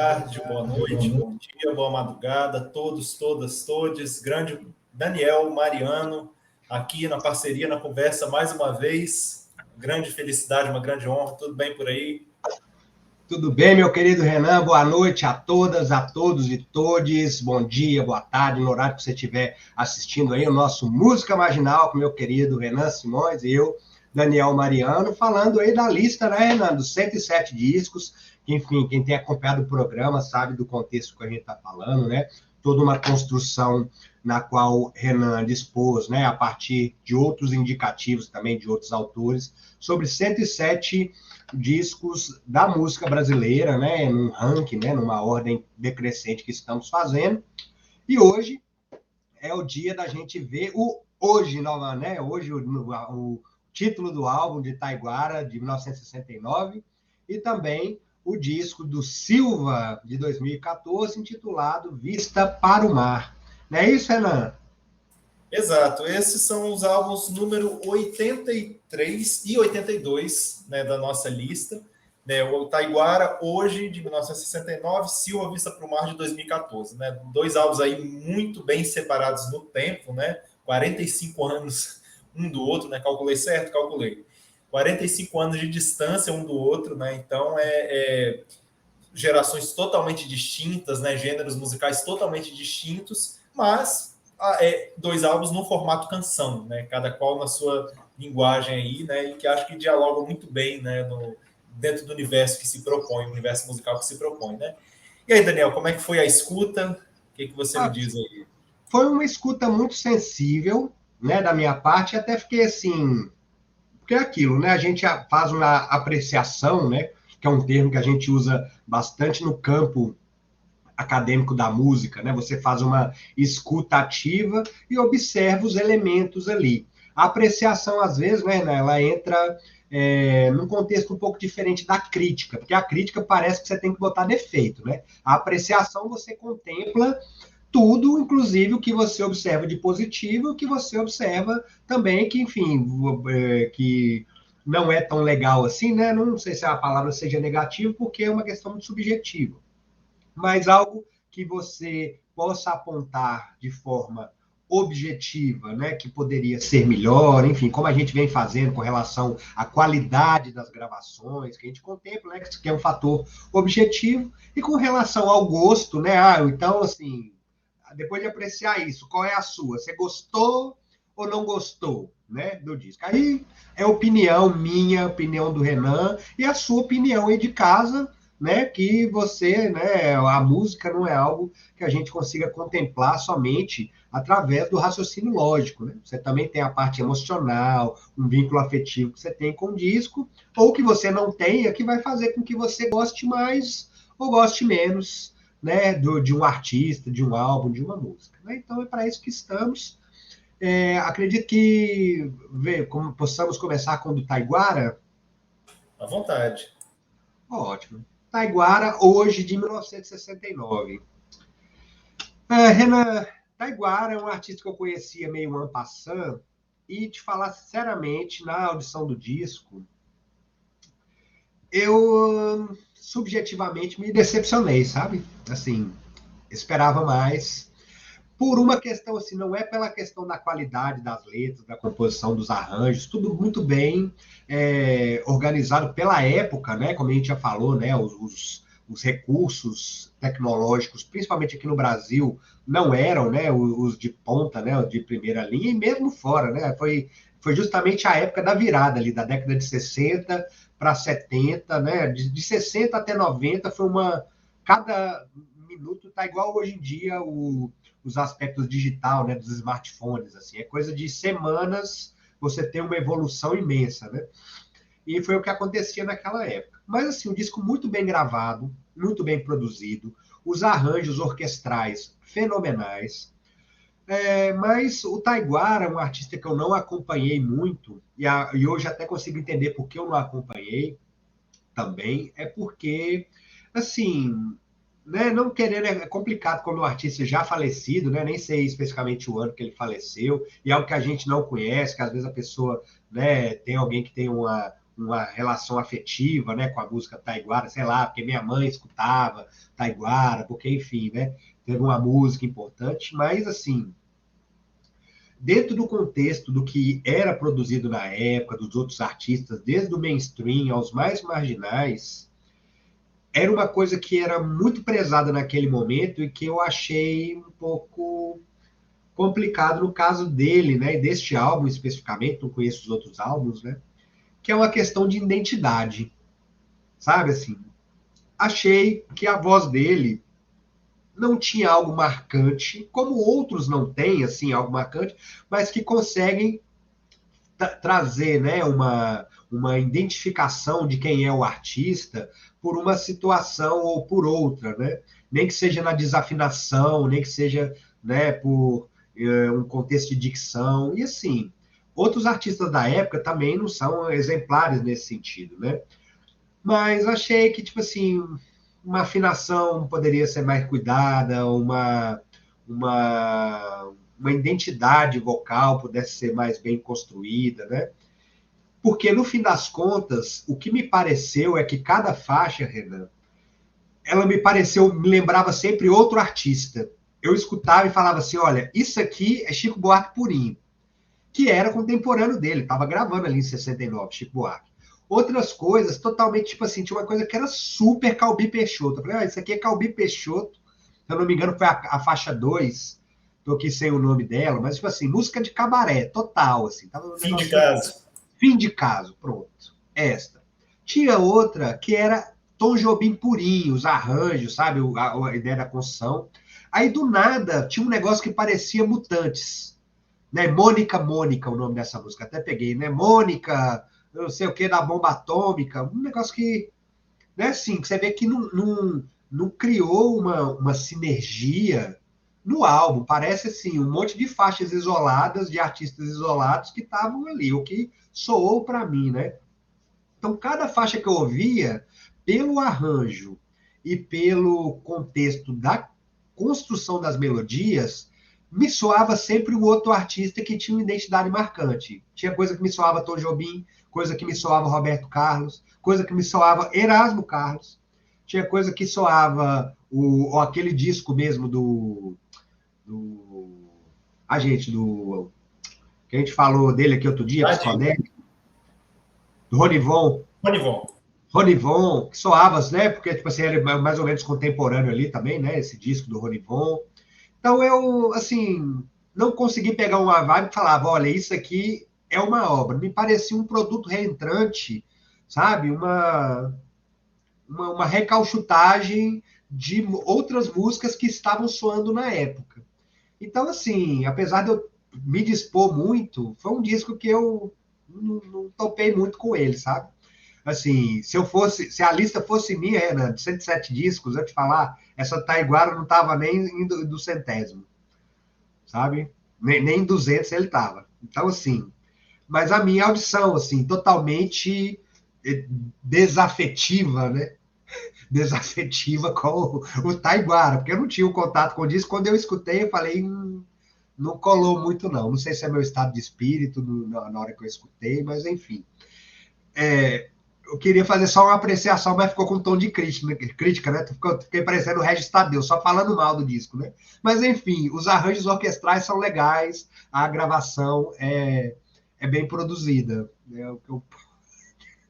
tarde, boa noite, bom dia, boa madrugada, todos, todas, todes. Grande Daniel Mariano, aqui na parceria, na conversa, mais uma vez. Grande felicidade, uma grande honra. Tudo bem por aí? Tudo bem, meu querido Renan? Boa noite a todas, a todos e todes. Bom dia, boa tarde, no horário que você estiver assistindo aí o nosso Música Marginal com meu querido Renan Simões e eu, Daniel Mariano, falando aí da lista, né, Renan, dos 107 discos, que, enfim, quem tem acompanhado o programa sabe do contexto que a gente está falando, né? Toda uma construção na qual Renan dispôs, né, a partir de outros indicativos também, de outros autores, sobre 107 discos da música brasileira, né, num ranking, né, numa ordem decrescente que estamos fazendo. E hoje é o dia da gente ver hoje, né, hoje o título do álbum de Taiguara, de 1969, e também o disco do Silva, de 2014, intitulado Vista para o Mar. Não é isso, Renan? Exato, esses são os álbuns número 83 e 82, né, da nossa lista. Né, o Taiguara, hoje, de 1969, Silva, Vista para o Mar, de 2014. Né, dois álbuns aí muito bem separados no tempo, né, 45 anos um do outro, né, calculei certo? Calculei. 45 anos de distância um do outro, né, então gerações totalmente distintas, né, gêneros musicais totalmente distintos, mas dois álbuns no formato canção, né? Cada qual na sua linguagem aí, né? E que acho que dialogam muito bem, né? Dentro do universo que se propõe, o universo musical que se propõe, né? E aí, Daniel, como é que foi a escuta? O que você me diz aí? Foi uma escuta muito sensível, né, da minha parte, até fiquei assim, porque é aquilo, né? A gente faz uma apreciação, né? Que é um termo que a gente usa bastante no campo acadêmico da música, né? Você faz uma escuta ativa e observa os elementos ali. A apreciação, às vezes, né, ela entra num contexto um pouco diferente da crítica, porque a crítica parece que você tem que botar defeito, né? A apreciação você contempla tudo, inclusive o que você observa de positivo, o que você observa também que, enfim, que não é tão legal assim, né? Não sei se a palavra seja negativo, porque é uma questão muito subjetiva, mas algo que você possa apontar de forma objetiva, né, que poderia ser melhor, enfim, como a gente vem fazendo com relação à qualidade das gravações, que a gente contempla, né, que é um fator objetivo, e com relação ao gosto, né, então, assim, depois de apreciar isso, qual é a sua? Você gostou ou não gostou, né, do disco? Aí é opinião minha, opinião do Renan, e a sua opinião aí de casa, né, que você, né, a música não é algo que a gente consiga contemplar somente através do raciocínio lógico, né? Você também tem a parte emocional, um vínculo afetivo que você tem com o disco, ou que você não tenha, que vai fazer com que você goste mais ou goste menos, né, de um artista, de um álbum, de uma música. Né? Então é para isso que estamos. Acredito que como possamos começar com o do Taiguara. À vontade. Ótimo. Taiguara, hoje, de 1969. Renan, Taiguara é um artista que eu conhecia meio en passant, e te falar sinceramente, na audição do disco, eu subjetivamente me decepcionei, sabe? Assim, esperava mais. Por uma questão assim, não é pela questão da qualidade das letras, da composição dos arranjos, tudo muito bem organizado pela época, né? Como a gente já falou, né? Os recursos tecnológicos, principalmente aqui no Brasil, não eram, né? Os de ponta, né? De primeira linha, e mesmo fora, né? Foi justamente a época da virada ali, da década de 60 para 70, né? De 60 até 90 foi uma. Cada minuto tá igual hoje em dia os aspectos digital, né, dos smartphones, assim, é coisa de semanas você ter uma evolução imensa, né? E foi o que acontecia naquela época. Mas assim, um disco muito bem gravado, muito bem produzido, os arranjos orquestrais fenomenais. Mas o Taiguara é um artista que eu não acompanhei muito, e hoje até consigo entender por que eu não acompanhei também, é porque, assim, né, não querer é complicado como o artista já falecido, né, nem sei especificamente o ano que ele faleceu, e é algo que a gente não conhece, que às vezes a pessoa, né, tem alguém que tem uma relação afetiva, né, com a música taiguara, sei lá, porque minha mãe escutava taiguara, porque, enfim, né, teve uma música importante, mas, assim, dentro do contexto do que era produzido na época, dos outros artistas, desde o mainstream aos mais marginais, era uma coisa que era muito prezada naquele momento e que eu achei um pouco complicado no caso dele, né, e deste álbum especificamente, não conheço os outros álbuns, né, que é uma questão de identidade, sabe, assim, achei que a voz dele não tinha algo marcante, como outros não têm, assim, algo marcante, mas que conseguem trazer, né, uma identificação de quem é o artista por uma situação ou por outra, né? Nem que seja na desafinação, nem que seja, né, por um contexto de dicção, e assim, outros artistas da época também não são exemplares nesse sentido, né? Mas achei que, tipo assim, uma afinação poderia ser mais cuidada, uma, uma identidade vocal pudesse ser mais bem construída, né? Porque, no fim das contas, o que me pareceu é que cada faixa, Renan, ela me pareceu, me lembrava sempre outro artista. Eu escutava e falava assim, olha, isso aqui é Chico Buarque purinho, que era contemporâneo dele, estava gravando ali em 69, Chico Buarque. Outras coisas, totalmente, tipo assim, tinha uma coisa que era super Calbi Peixoto. Eu falei, ah, isso aqui é Calbi Peixoto, se eu não me engano foi a faixa 2, tô aqui sem o nome dela, mas, tipo assim, música de cabaré, total, assim, tava um Fim de negocinho, caso. fim de caso, pronto, esta. Tinha outra que era Tom Jobim purinho, os arranjos, sabe, a ideia da construção. Aí, do nada, tinha um negócio que parecia Mutantes, né? Mônica, Mônica, o nome dessa música, até peguei, né? Mônica, não sei o que, da bomba atômica, um negócio que, né, assim, que você vê que não criou uma sinergia no álbum. Parece, assim, um monte de faixas isoladas, de artistas isolados que estavam ali, o que soou para mim, né? Então, cada faixa que eu ouvia, pelo arranjo e pelo contexto da construção das melodias, me soava sempre um outro artista que tinha uma identidade marcante. Tinha coisa que me soava Tom Jobim, coisa que me soava Roberto Carlos, coisa que me soava Erasmo Carlos, tinha coisa que soava aquele disco mesmo do a gente, do que a gente falou dele aqui outro dia, Psicodélico, do Ronivon, Ronivon. Ronivon, que soava, né? Porque, tipo assim, ele é mais ou menos contemporâneo ali também, né? Esse disco do Ronivon. Então, eu, assim, não consegui pegar uma vibe e falava, olha, isso aqui é uma obra. Me parecia um produto reentrante, sabe? Uma recalchutagem de outras músicas que estavam soando na época. Então, assim, apesar de eu me dispor muito, foi um disco que eu não topei muito com ele, sabe? Assim, se a lista fosse minha, Renan, de 107 discos, eu te falar, essa Taiguara não estava nem indo do centésimo, sabe? Nem 200 ele estava. Então, assim, mas a minha audição, assim, totalmente desafetiva, né? Desafetiva com o Taiguara, porque eu não tinha um contato com o disco. Quando eu escutei, eu falei, não colou muito, não. Não sei se é meu estado de espírito na hora que eu escutei, mas enfim. Eu queria fazer só uma apreciação, mas ficou com um tom de crítica, né? Fiquei parecendo o Regis Tadeu, só falando mal do disco, né? Mas, enfim, os arranjos orquestrais são legais, a gravação é bem produzida. É o que eu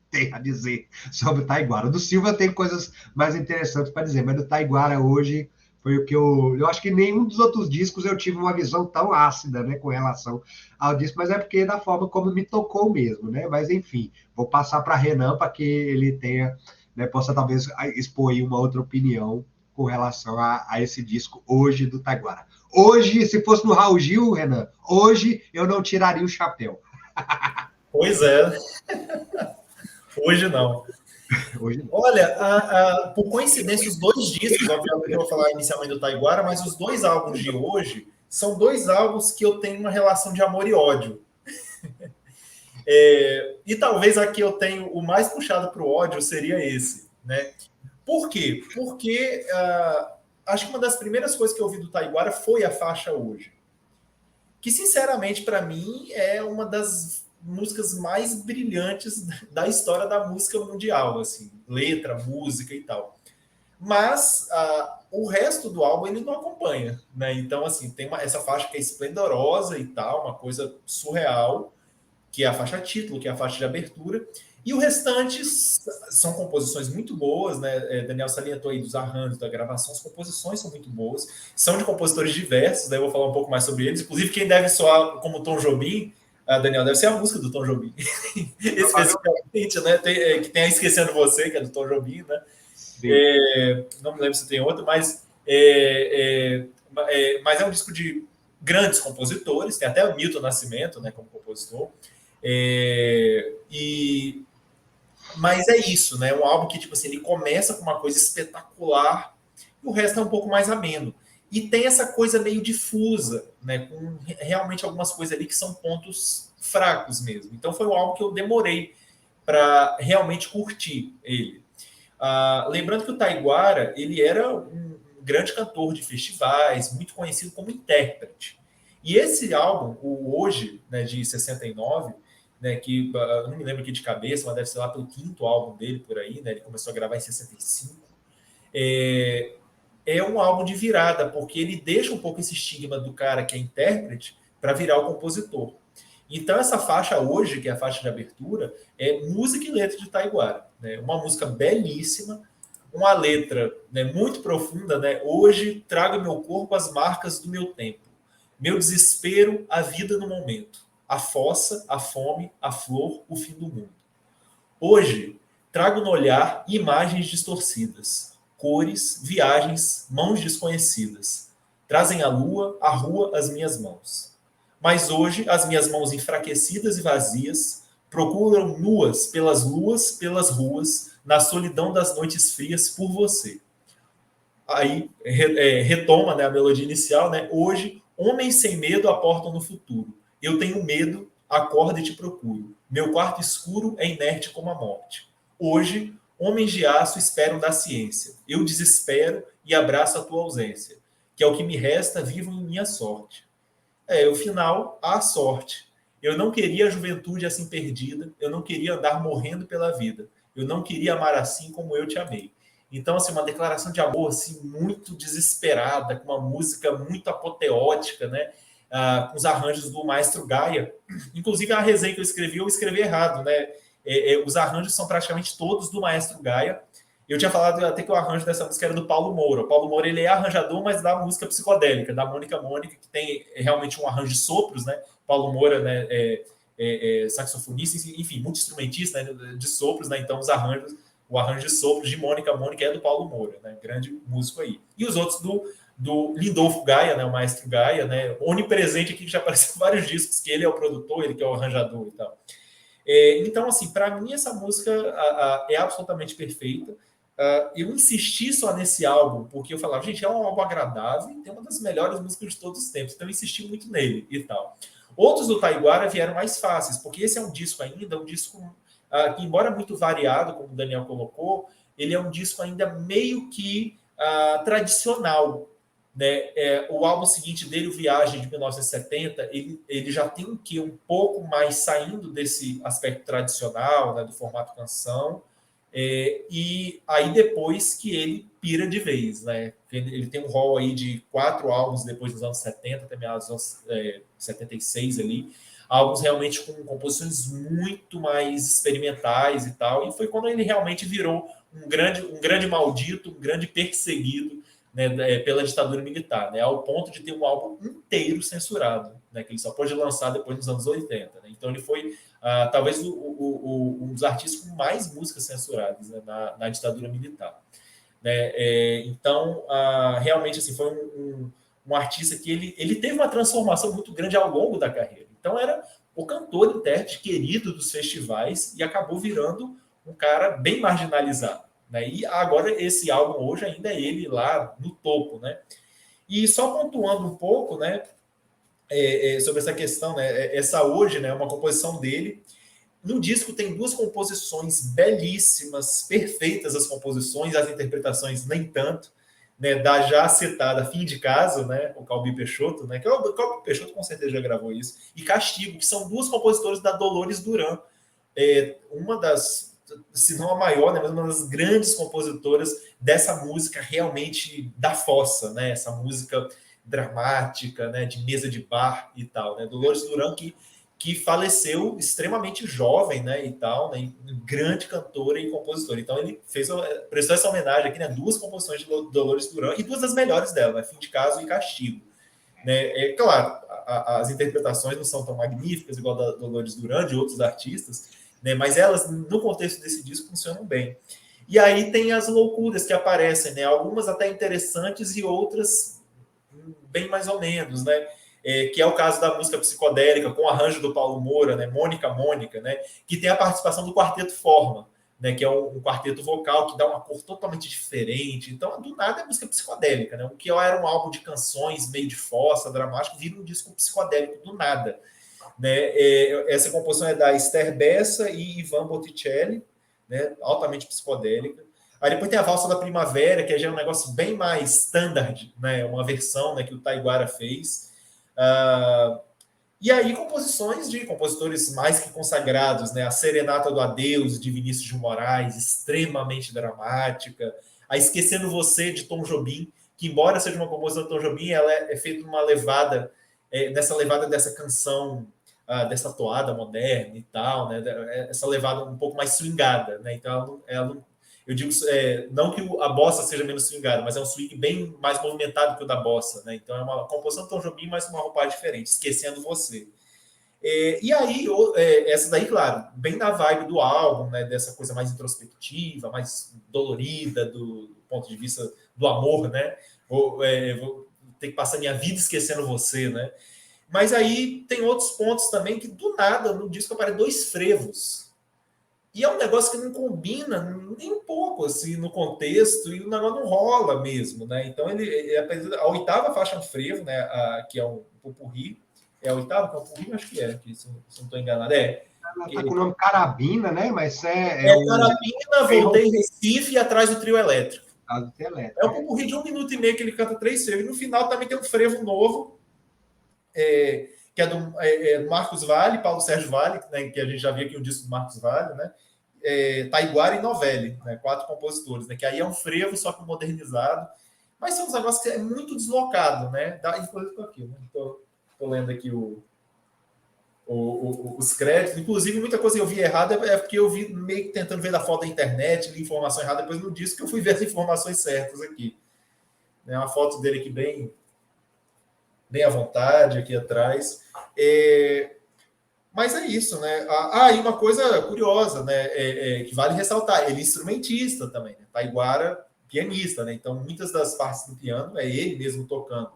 tenho a dizer sobre o Taiguara. Do Silva tem coisas mais interessantes para dizer, mas do Taiguara hoje foi o que eu acho que nenhum dos outros discos eu tive uma visão tão ácida, né, com relação ao disco, mas é porque é da forma como me tocou mesmo, né? Mas enfim, vou passar para Renan para que ele tenha, né, possa talvez expor aí uma outra opinião com relação a esse disco hoje do Taiguara. Hoje, se fosse no Raul Gil, Renan, hoje eu não tiraria o chapéu. Pois é, hoje não. Hoje não. Olha, por coincidência, os dois discos, obviamente eu vou falar inicialmente do Taiguara, mas os dois álbuns de hoje são dois álbuns que eu tenho uma relação de amor e ódio. E talvez aqui eu tenho o mais puxado para o ódio seria esse, né? Por quê? Porque acho que uma das primeiras coisas que eu ouvi do Taiguara foi a faixa Hoje, que sinceramente para mim é uma das músicas mais brilhantes da história da música mundial, assim, letra, música e tal. Mas o resto do álbum ele não acompanha, né? Então, assim, tem essa faixa que é esplendorosa e tal, uma coisa surreal, que é a faixa título, que é a faixa de abertura, e o restante são composições muito boas, né? Daniel salientou aí dos arranjos, da gravação, as composições são muito boas, são de compositores diversos, daí eu vou falar um pouco mais sobre eles, inclusive quem deve soar como Tom Jobim, Daniel, deve ser a música do Tom Jobim, especificamente, né? Que tem a Esquecendo Você, que é do Tom Jobim, né? Não me lembro se tem outra, mas mas é um disco de grandes compositores, tem até o Milton Nascimento, né, como compositor, mas é isso, né? Um álbum que tipo assim, ele começa com uma coisa espetacular e o resto é um pouco mais ameno. E tem essa coisa meio difusa, né? Com realmente algumas coisas ali que são pontos fracos mesmo. Então foi um álbum que eu demorei para realmente curtir ele. Lembrando que o Taiguara, ele era um grande cantor de festivais, muito conhecido como intérprete. E esse álbum, o Hoje, né, de 69, né, que eu não me lembro aqui de cabeça, mas deve ser lá pelo 5º álbum dele, por aí, né, ele começou a gravar em 65, é um álbum de virada, porque ele deixa um pouco esse estigma do cara que é intérprete para virar o compositor. Então, essa faixa Hoje, que é a faixa de abertura, é música e letra de Taiguara. Né? Uma música belíssima, uma letra, né, muito profunda. Né? Hoje trago meu corpo as marcas do meu tempo. Meu desespero, a vida no momento. A fossa, a fome, a flor, o fim do mundo. Hoje, trago no olhar imagens distorcidas. Cores, viagens, mãos desconhecidas. Trazem a lua, a rua, as minhas mãos. Mas hoje, as minhas mãos enfraquecidas e vazias procuram nuas pelas luas, pelas ruas, na solidão das noites frias por você. Aí retoma, né, a melodia inicial, né? Hoje, homens sem medo aportam no futuro. Eu tenho medo, acordo e te procuro. Meu quarto escuro é inerte como a morte. Hoje, homens de aço esperam da ciência. Eu desespero e abraço a tua ausência, que é o que me resta vivo em minha sorte. O final, a sorte. Eu não queria a juventude assim perdida, eu não queria andar morrendo pela vida, eu não queria amar assim como eu te amei. Então, assim, uma declaração de amor assim, muito desesperada, com uma música muito apoteótica, né? Com os arranjos do Maestro Gaia. Inclusive, a resenha que eu escrevi errado, né? Os arranjos são praticamente todos do Maestro Gaia. Eu tinha falado até que o arranjo dessa música era do Paulo Moura. O Paulo Moura ele é arranjador, mas da música psicodélica, da Mônica Mônica, que tem realmente um arranjo de sopros, né? Paulo Moura, né, saxofonista, enfim, multi-instrumentista, né, de sopros, né? Então os arranjos, o arranjo de sopros de Mônica Mônica é do Paulo Moura, né? Grande músico aí. E os outros do Lindolfo Gaia, né, o Maestro Gaia, né? Onipresente aqui, que já apareceu em vários discos, que ele é o produtor, ele que é o arranjador e tal. Então, assim, para mim essa música é absolutamente perfeita. Eu insisti só nesse álbum, porque eu falava, gente, é um álbum agradável e tem uma das melhores músicas de todos os tempos, então eu insisti muito nele e tal. Outros do Taiguara vieram mais fáceis, porque esse é um disco ainda, um disco que, embora muito variado, como o Daniel colocou, ele é um disco ainda meio que tradicional. Né? O álbum seguinte dele, o Viagem, de 1970, ele já tem um pouco mais saindo desse aspecto tradicional, né, do formato canção, e aí depois que ele pira de vez, né? Ele tem um rol aí de 4 álbuns depois dos anos 70, até meados dos anos 76 ali, álbuns realmente com composições muito mais experimentais e tal, e foi quando ele realmente virou um grande maldito, um grande perseguido, né, pela ditadura militar, né, ao ponto de ter um álbum inteiro censurado, né, que ele só pôde lançar depois dos anos 80. Né? Então ele foi talvez um dos artistas com mais músicas censuradas, né, na ditadura militar. Né? Então, realmente assim, foi um artista que ele teve uma transformação muito grande ao longo da carreira. Então era o cantor intérprete querido dos festivais e acabou virando um cara bem marginalizado. Né? E agora esse álbum hoje ainda é ele lá no topo. Né? E só pontuando um pouco, né, sobre essa questão, né, essa Hoje, né, é uma composição dele. No disco tem 2 composições belíssimas, perfeitas as composições, as interpretações nem tanto. né, da já citada Fim de Casa, né, o Calbi Peixoto, né, que o Calbi Peixoto com certeza já gravou isso, e Castigo, que são duas compositoras da Dolores Duran, uma das, se não a maior, né, mas uma das grandes compositoras dessa música realmente da fossa, né, essa música dramática, né, de mesa de bar e tal, né, Dolores Duran que faleceu extremamente jovem, né, e tal, né, grande cantora e compositora. Então ele prestou essa homenagem aqui, né, duas composições de Dolores Duran e duas das melhores dela, né, Fim de Caso e Castigo. Né? Claro, as interpretações não são tão magníficas igual da Dolores Duran, de outros artistas, né, mas elas, no contexto desse disco, funcionam bem. E aí tem as loucuras que aparecem, né, algumas até interessantes e outras bem mais ou menos, né? Que é o caso da música psicodélica, com arranjo do Paulo Moura, né? Mônica, né? Que tem a participação do Quarteto Forma, né? Que é um quarteto vocal que dá uma cor totalmente diferente. Então, do nada é música psicodélica, né? O que era um álbum de canções meio de fossa, dramático, vira um disco psicodélico do nada. Né? Essa composição é da Esther Bessa e Ivan Botticelli, né? Altamente psicodélica. Aí depois tem a Valsa da Primavera, que já é um negócio bem mais standard, né? Uma versão, né, que o Taiguara fez. E aí composições de compositores mais que consagrados, né? A Serenata do Adeus, de Vinícius de Moraes, extremamente dramática. A Esquecendo Você, de Tom Jobim, que embora seja uma composição de Tom Jobim, ela é feita numa levada, nessa levada dessa canção, dessa toada moderna e tal, né? Essa levada um pouco mais swingada, né? Então ela eu digo, não que a bossa seja menos swingada, mas é um swing bem mais movimentado que o da bossa, né? Então é uma composição do Tom Jobim, mas uma roupagem diferente, Esquecendo Você. E aí, essa daí, claro, bem na vibe do álbum, né? Dessa coisa mais introspectiva, mais dolorida, do ponto de vista do amor, né? Vou ter que passar minha vida esquecendo você, né? Mas aí tem outros pontos também que, do nada, no disco aparecem dois frevos. E é um negócio que não combina nem um pouco assim, no contexto, e o negócio não rola mesmo, né? Então, a oitava faixa é um frevo, né? Que é um popurrí. É a oitava que é um popurrí? Acho que que, se não estou enganado. Ela está com o nome Carabina, né? Mas Carabina, Voltei em Recife e Atrás do Trio Elétrico. É um popurrí de 1 minuto e meio que ele canta 3 frevos. E no final também tem um frevo novo, que é do Marcos Valle, Paulo Sérgio Valle, né, que a gente já viu aqui o disco do Marcos Valle, né? Taiguara e Novelli, né, 4 compositores, né, que aí é um frevo, só que modernizado. Mas são uns negócios que é muito deslocado, né? Inclusive aqui, né? Tô lendo aqui os créditos. Inclusive, muita coisa que eu vi errada é porque eu vi meio que tentando ver da foto da internet, li informação errada, depois no disco que eu fui ver as informações certas aqui. Né, uma foto dele aqui bem à vontade, aqui atrás. Mas é isso, né? E uma coisa curiosa, né? Que vale ressaltar, ele é instrumentista também, né? Taiguara, pianista, né? Então, muitas das partes do piano é ele mesmo tocando.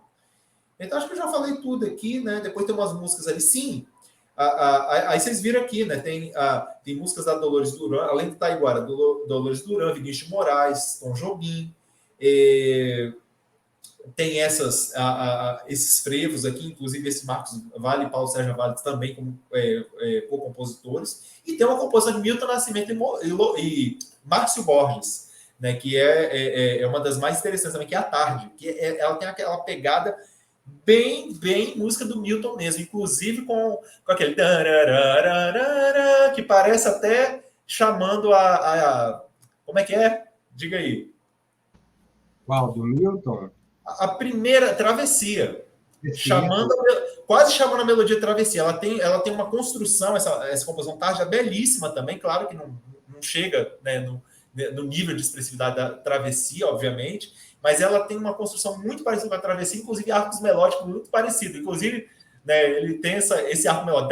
Então, acho que eu já falei tudo aqui, né? Depois tem umas músicas ali, sim. Aí vocês viram aqui, né? Tem músicas da Dolores Duran, além do Taiguara, Dolores Duran, Vinícius de Moraes, Tom Jobim, tem esses frevos aqui, inclusive esse Marcos Valle e Paulo Sérgio Valle também como co-compositores, e tem uma composição de Milton Nascimento e Márcio Borges, né, que é uma das mais interessantes também, que é A Tarde, que ela tem aquela pegada bem música do Milton mesmo, inclusive com aquele que parece até chamando como é que é? Diga aí. Qual? Do Milton? A primeira Travessia, quase chamando a melodia Travessia. Ela tem uma construção, essa composição tarja belíssima também, claro que não chega, né, no nível de expressividade da Travessia, obviamente, mas ela tem uma construção muito parecida com a Travessia, inclusive arcos melódicos muito parecidos. Inclusive, né, ele tem esse arco melódico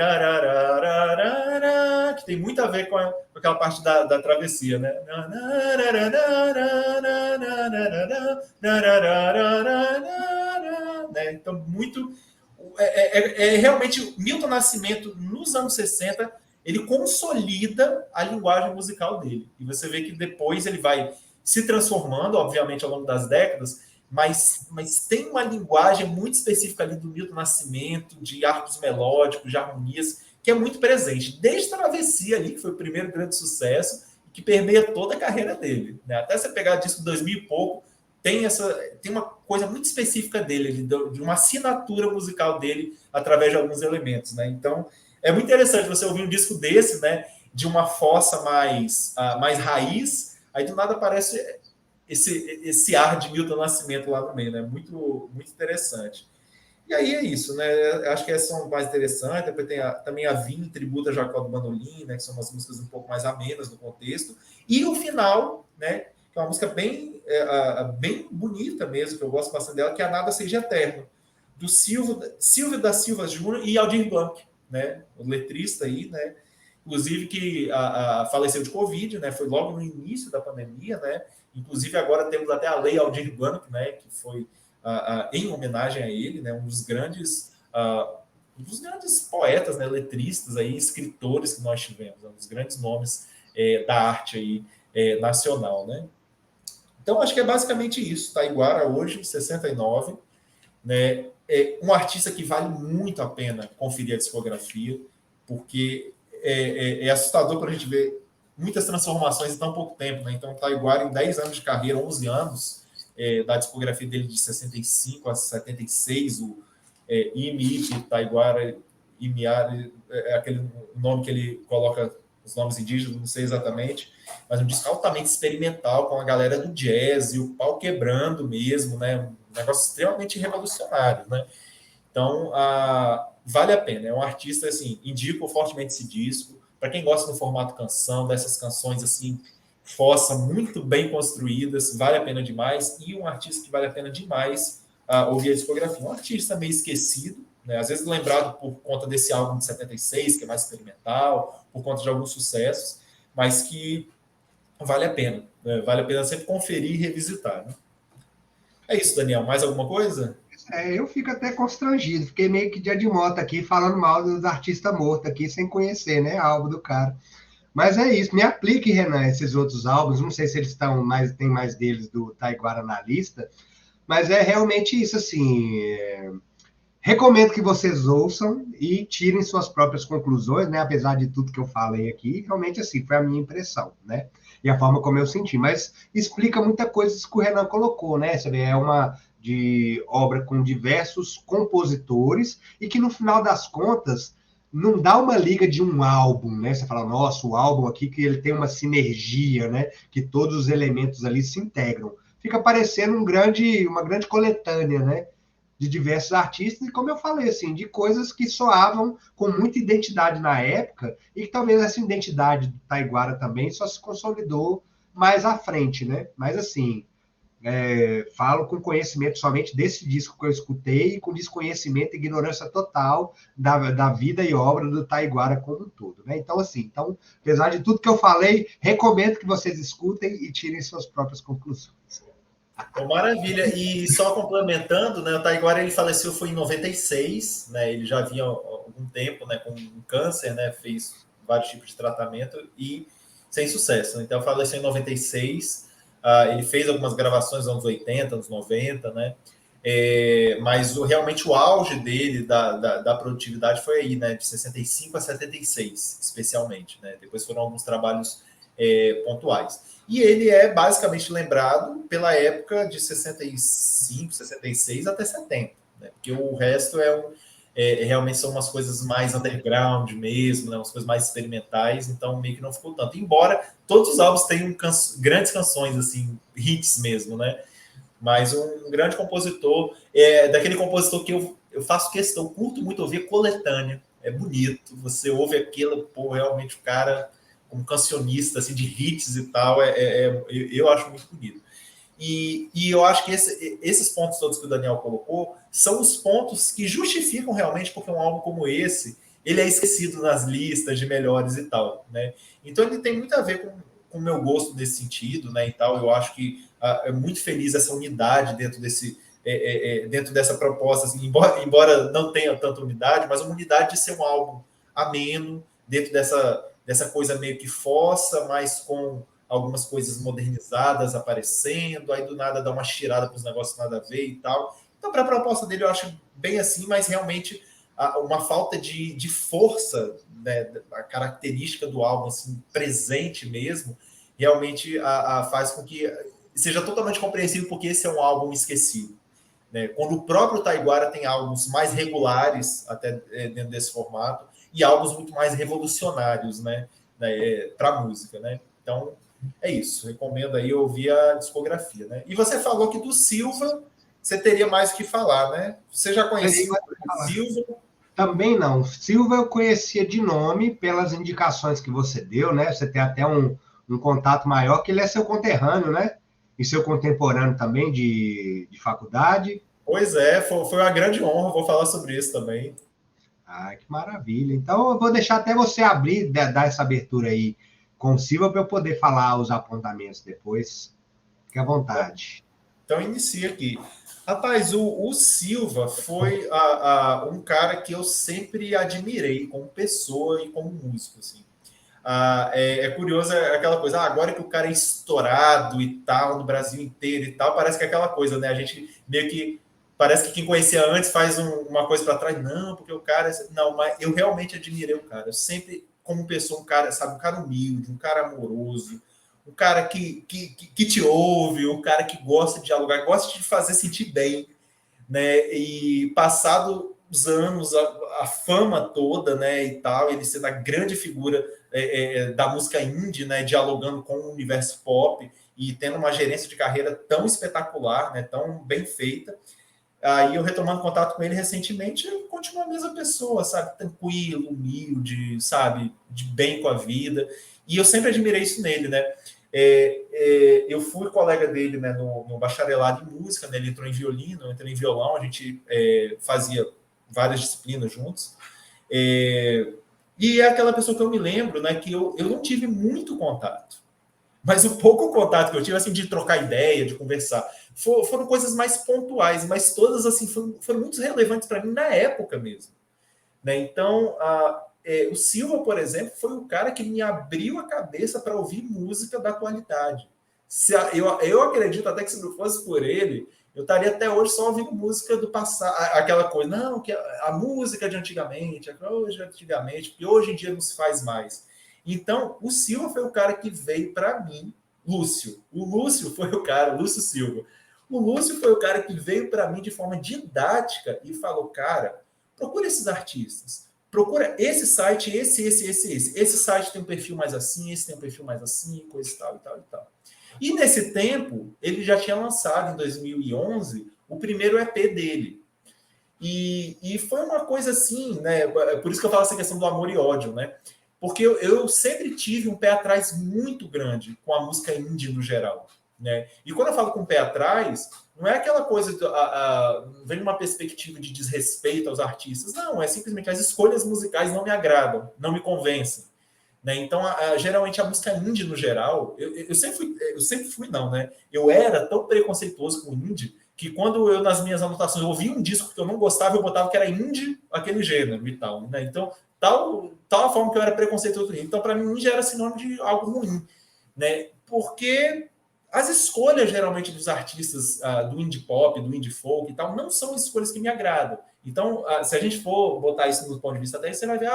que tem muito a ver com aquela parte da Travessia, né? Então, muito... realmente, Milton Nascimento, nos anos 60, ele consolida a linguagem musical dele. E você vê que depois ele vai se transformando, obviamente, ao longo das décadas, mas tem uma linguagem muito específica ali do Milton Nascimento, de arcos melódicos, de harmonias, que é muito presente. Desde Travessia ali, que foi o primeiro grande sucesso, que permeia toda a carreira dele. Né? Até você pegar disco de 2000 e pouco, tem uma coisa muito específica dele, de uma assinatura musical dele através de alguns elementos, né? Então, é muito interessante você ouvir um disco desse, né? De uma fossa mais raiz, aí do nada aparece esse ar de Milton Nascimento lá no meio, né? Muito, muito interessante. E aí é isso, né? Acho que essas são mais interessantes. Depois tem também a Vim, tributa Jacó do Bandolim, né? Que são umas músicas um pouco mais amenas no contexto. E o final, né? Que é uma música bem bonita mesmo, que eu gosto bastante dela, que é A Nada Seja Eterno, do Silvio da Silva Júnior e Aldir Blanc, né? O letrista aí, né? Inclusive que faleceu de Covid, né? Foi logo no início da pandemia, né? Inclusive agora temos até a Lei Aldir Blanc, né? Que foi em homenagem a ele, né? Um dos grandes poetas, né? Letristas aí, escritores que nós tivemos, um dos grandes nomes da arte aí nacional, né? Então acho que é basicamente isso. Taiguara hoje 69, né? É um artista que vale muito a pena conferir a discografia, porque é assustador para a gente ver muitas transformações em tão pouco tempo, né? Então, Taiguara, em 10 anos de carreira, 11 anos, da discografia dele de 65 a 76, o Imi, Taiguara, Imiara, é aquele nome que ele coloca, os nomes indígenas, não sei exatamente, mas um disco altamente experimental, com a galera do jazz e o pau quebrando mesmo, né? Um negócio extremamente revolucionário, né? Então, vale a pena. É um artista, assim, indico fortemente esse disco. Para quem gosta do formato canção, dessas canções, assim, fossa, muito bem construídas, vale a pena demais. E um artista que vale a pena demais ouvir a discografia. Um artista meio esquecido, né? Às vezes lembrado por conta desse álbum de 76, que é mais experimental, por conta de alguns sucessos, mas que vale a pena. Né? Vale a pena sempre conferir e revisitar. Né? É isso, Daniel. Mais alguma coisa? Eu fico até constrangido, fiquei meio que de Edmota aqui, falando mal dos artistas mortos aqui, sem conhecer, né, a álbum do cara. Mas é isso, me aplique, Renan, esses outros álbuns, não sei se eles tem mais deles do Taiguara na lista, mas é realmente isso, assim, recomendo que vocês ouçam e tirem suas próprias conclusões, né? Apesar de tudo que eu falei aqui, realmente assim, foi a minha impressão, né? E a forma como eu senti. Mas explica muita coisa que o Renan colocou, né? É uma de obra com diversos compositores e que no final das contas não dá uma liga de um álbum, né? Você fala, nossa, o álbum aqui que ele tem uma sinergia, né? Que todos os elementos ali se integram. Fica parecendo uma grande coletânea, né? De diversos artistas, e como eu falei, assim, de coisas que soavam com muita identidade na época, e que talvez essa identidade do Taiguara também só se consolidou mais à frente, né? Mas assim, falo com conhecimento somente desse disco que eu escutei, e com desconhecimento e ignorância total da vida e obra do Taiguara como um todo, né? Então, assim, apesar de tudo que eu falei, recomendo que vocês escutem e tirem suas próprias conclusões. Oh, maravilha. E só complementando, né, o Taiguara ele faleceu foi em 96, né? Ele já havia algum tempo, né, com um câncer, né, fez vários tipos de tratamento e sem sucesso. Então faleceu em 96. Ele fez algumas gravações nos anos 80, anos 90, né? Mas realmente o auge dele da produtividade foi aí, né, de 65 a 76, especialmente, né? Depois foram alguns trabalhos pontuais. E ele é basicamente lembrado pela época de 65, 66 até 70, né? Porque o resto realmente são umas coisas mais underground mesmo, né? Umas coisas mais experimentais, então meio que não ficou tanto. Embora todos os álbuns tenham grandes canções, assim, hits mesmo, né? Mas um grande compositor, daquele compositor que eu faço questão, curto muito ouvir coletânea, é bonito, você ouve aquilo, pô, realmente o cara como cancionista assim, de hits e tal, eu acho muito bonito. E eu acho que esses pontos todos que o Daniel colocou são os pontos que justificam realmente porque um álbum como esse ele é esquecido nas listas de melhores e tal, né? Então ele tem muito a ver com o meu gosto nesse sentido, né? E tal, eu acho que é muito feliz essa unidade dentro dessa proposta, assim, embora não tenha tanta unidade, mas uma unidade de ser um álbum ameno dentro dessa coisa meio que fossa, mas com algumas coisas modernizadas aparecendo, aí do nada dá uma tirada para os negócios nada a ver e tal. Então, para a proposta dele, eu acho bem assim, mas realmente uma falta de força, né, a característica do álbum assim, presente mesmo, realmente faz com que seja totalmente compreensível, porque esse é um álbum esquecido. Né? Quando o próprio Taiguara tem álbuns mais regulares, até dentro desse formato, e álbuns muito mais revolucionários, né? Para a música, né? Então, é isso. Recomendo aí ouvir a discografia, né? E você falou que do Silva você teria mais o que falar, né? Você já conhecia o Silva? Também não. Silva eu conhecia de nome pelas indicações que você deu, né? Você tem até um contato maior, que ele é seu conterrâneo, né? E seu contemporâneo também de faculdade. Pois é, foi uma grande honra, vou falar sobre isso também. Ah, que maravilha. Então eu vou deixar até você abrir, dar essa abertura aí com o Silva para eu poder falar os apontamentos depois. Fique à vontade. Então, inicia aqui. Rapaz, o Silva foi um cara que eu sempre admirei como pessoa e como músico. Assim. Curioso aquela coisa, agora que o cara é estourado e tal, no Brasil inteiro e tal, parece que é aquela coisa, né? A gente meio que. Parece que quem conhecia antes faz uma coisa para trás. Não, porque o cara. Não, mas eu realmente admirei o cara. Eu sempre, como pessoa, um cara, sabe, um cara humilde, um cara amoroso, um cara que te ouve, um cara que gosta de dialogar, gosta de fazer sentir bem, né? E passado os anos, a fama toda, né, e tal, ele sendo a grande figura da música indie, né, dialogando com o universo pop e tendo uma gerência de carreira tão espetacular, né, tão bem feita. Aí eu retomando contato com ele recentemente, eu continuo a mesma pessoa, sabe? Tranquilo, humilde, sabe? De bem com a vida. E eu sempre admirei isso nele, né? Eu fui colega dele, né, no bacharelado em música, né? Ele entrou em violino, eu entrei em violão, a gente fazia várias disciplinas juntos. E é aquela pessoa que eu me lembro, né, que eu não tive muito contato. Mas o pouco contato que eu tive, assim, de trocar ideia, de conversar, foram coisas mais pontuais, mas todas, assim, foram muito relevantes para mim na época mesmo. Né? Então, o Silva, por exemplo, foi o cara que me abriu a cabeça para ouvir música da qualidade. Eu acredito até que se não fosse por ele, eu estaria até hoje só ouvindo música do passado, aquela coisa, não, que a música de antigamente, porque hoje em dia não se faz mais. Então, o Silva foi o cara que veio para mim, Lúcio. O Lúcio foi o cara, Lúcio Silva. O Lúcio foi o cara que veio para mim de forma didática e falou, cara, procura esses artistas. Procura esse site, esse. Esse site tem um perfil mais assim, esse tem um perfil mais assim, coisa e tal, e tal, e tal. E nesse tempo, ele já tinha lançado, em 2011, o primeiro EP dele. E foi uma coisa assim, né? Por isso que eu falo essa questão do amor e ódio, né? Porque eu sempre tive um pé atrás muito grande com a música indie no geral. Né? E quando eu falo com o pé atrás, não é aquela coisa, vem uma perspectiva de desrespeito aos artistas, não, é simplesmente as escolhas musicais não me agradam, não me convencem. Né? Então, geralmente a música indie no geral, eu sempre fui, não, né? Eu era tão preconceituoso com indie que quando eu, nas minhas anotações, eu ouvia um disco que eu não gostava, eu botava que era indie, aquele gênero e tal. Né? Então, tal a forma que eu era preconceituoso. Então, para mim, indie era sinônimo de algo ruim. Né? Porque as escolhas, geralmente, dos artistas do indie pop, do indie folk e tal, não são escolhas que me agradam. Então, se a gente for botar isso no ponto de vista dele, você vai ver,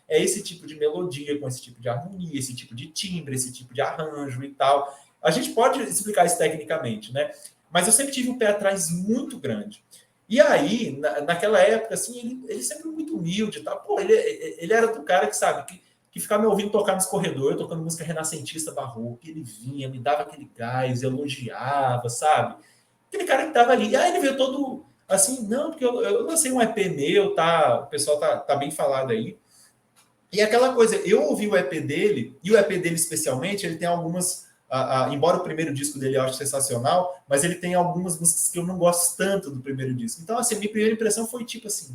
é esse tipo de melodia, com esse tipo de harmonia, esse tipo de timbre, esse tipo de arranjo e tal. A gente pode explicar isso tecnicamente, né? Mas eu sempre tive um pé atrás muito grande. E aí, naquela época, assim, ele sempre muito humilde e tal. Pô, ele era do cara que, sabe, que ficava me ouvindo tocar nos corredores, tocando música renascentista barroca. Ele vinha, me dava aquele gás, elogiava, sabe? Aquele cara que tava ali. E aí ele veio todo assim, não, porque eu lancei um EP meu, tá? O pessoal tá bem falado aí. E aquela coisa, eu ouvi o EP dele, e o EP dele especialmente, ele tem algumas, embora o primeiro disco dele eu acho sensacional, mas ele tem algumas músicas que eu não gosto tanto do primeiro disco. Então, assim, a minha primeira impressão foi tipo assim,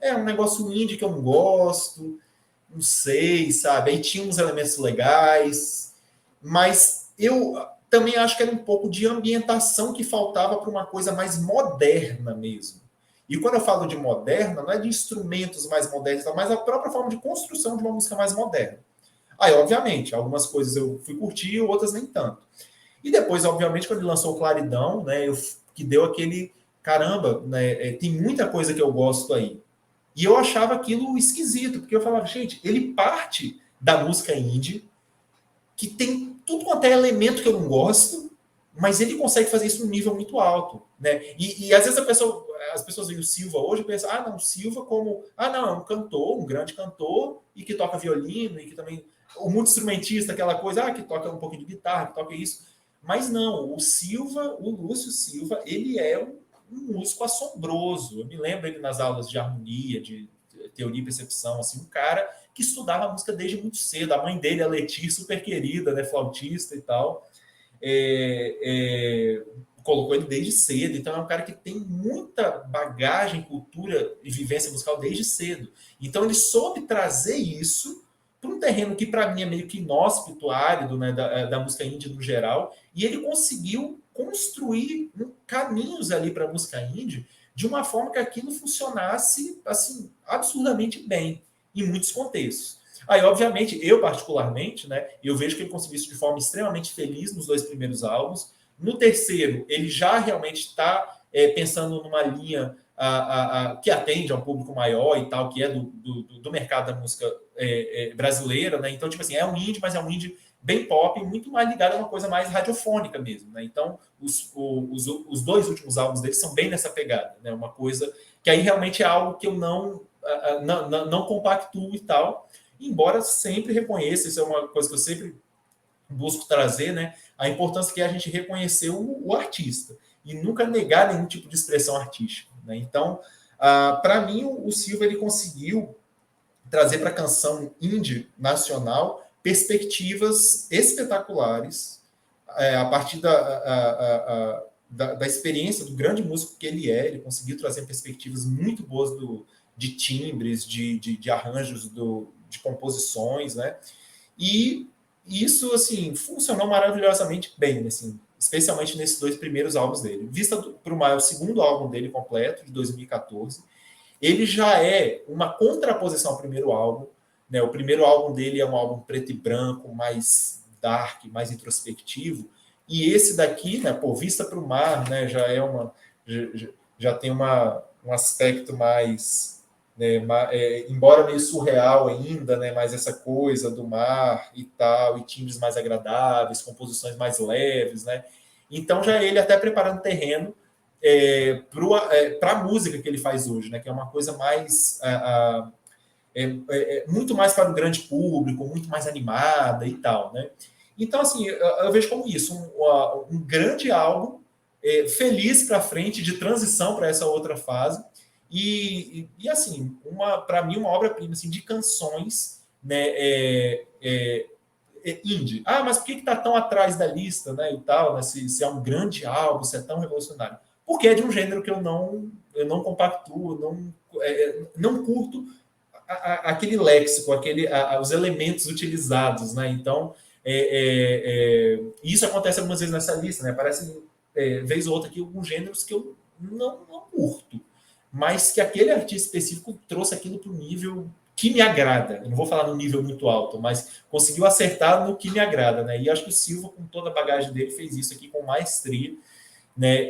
um negócio indie que eu não gosto, não sei, sabe? Aí tinha uns elementos legais, mas eu também acho que era um pouco de ambientação que faltava para uma coisa mais moderna mesmo. E quando eu falo de moderna, não é de instrumentos mais modernos, mas a própria forma de construção de uma música mais moderna. Aí, obviamente, algumas coisas eu fui curtir, outras nem tanto. E depois, obviamente, quando ele lançou o Claridão, né, que deu aquele, caramba, né, tem muita coisa que eu gosto aí. E eu achava aquilo esquisito, porque eu falava, gente, ele parte da música indie, que tem tudo quanto é elemento que eu não gosto, mas ele consegue fazer isso num nível muito alto, né? E às vezes as pessoas veem o Silva hoje e pensam, não, o Silva como, não, é um cantor, um grande cantor, e que toca violino, e que também, o multi-instrumentista, aquela coisa, que toca um pouquinho de guitarra, que toca isso. Mas não, o Lúcio Silva, ele é um músico assombroso. Eu me lembro ele nas aulas de harmonia, de teoria e percepção, assim, um cara que estudava música desde muito cedo. A mãe dele, a Letícia, super querida, né, flautista e tal, colocou ele desde cedo. Então é um cara que tem muita bagagem, cultura e vivência musical desde cedo. Então ele soube trazer isso para um terreno que para mim é meio que inóspito, árido, né, da música indie no geral, e ele conseguiu construir caminhos ali para a música indie de uma forma que aquilo funcionasse assim absurdamente bem em muitos contextos. Aí, obviamente, eu particularmente, né, eu vejo que ele conseguiu isso de forma extremamente feliz nos 2 primeiros álbuns. No terceiro, ele já realmente está pensando numa linha que atende a um público maior e tal, que é do mercado da música brasileira, né? Então, tipo assim, é um indie, mas é um indie bem pop, muito mais ligado a uma coisa mais radiofônica mesmo, né? Então, os 2 últimos álbuns dele são bem nessa pegada, né? Uma coisa que aí realmente é algo que eu não compactuo e tal, embora sempre reconheça, isso é uma coisa que eu sempre busco trazer, né? A importância que é a gente reconhecer o artista e nunca negar nenhum tipo de expressão artística, né? Então, para mim, o Silva ele conseguiu trazer para a canção indie nacional perspectivas espetaculares a partir da experiência do grande músico que ele é. Ele conseguiu trazer perspectivas muito boas de timbres, de arranjos, de composições, né? E isso, assim, funcionou maravilhosamente bem, assim, especialmente nesses 2 primeiros álbuns dele. Vista para o o segundo álbum dele completo, de 2014, ele já é uma contraposição ao primeiro álbum, né? O primeiro álbum dele é um álbum preto e branco, mais dark, mais introspectivo, e esse daqui, né, Vista para o Mar, né, já tem um aspecto mais, né, embora meio surreal ainda, né, mas essa coisa do mar e tal, e timbres mais agradáveis, composições mais leves, né? Então já ele até preparando terreno para a música que ele faz hoje, né? Que é uma coisa mais muito mais para o grande público, muito mais animada e tal, né? Então, assim, eu vejo como isso, um grande álbum feliz para frente, de transição para essa outra fase, e assim, para mim, uma obra-prima assim, de canções, né, indie. Mas por que está tão atrás da lista, né, e tal, né, se é um grande álbum, se é tão revolucionário? Porque é de um gênero que eu não compactuo, não curto aquele léxico, os elementos utilizados, né? Então, isso acontece algumas vezes nessa lista, né? Aparece vez ou outra aqui alguns gêneros que eu não curto, mas que aquele artista específico trouxe aquilo para um nível que me agrada. Eu não vou falar no nível muito alto, mas conseguiu acertar no que me agrada, né? E acho que o Silva, com toda a bagagem dele, fez isso aqui com maestria, né?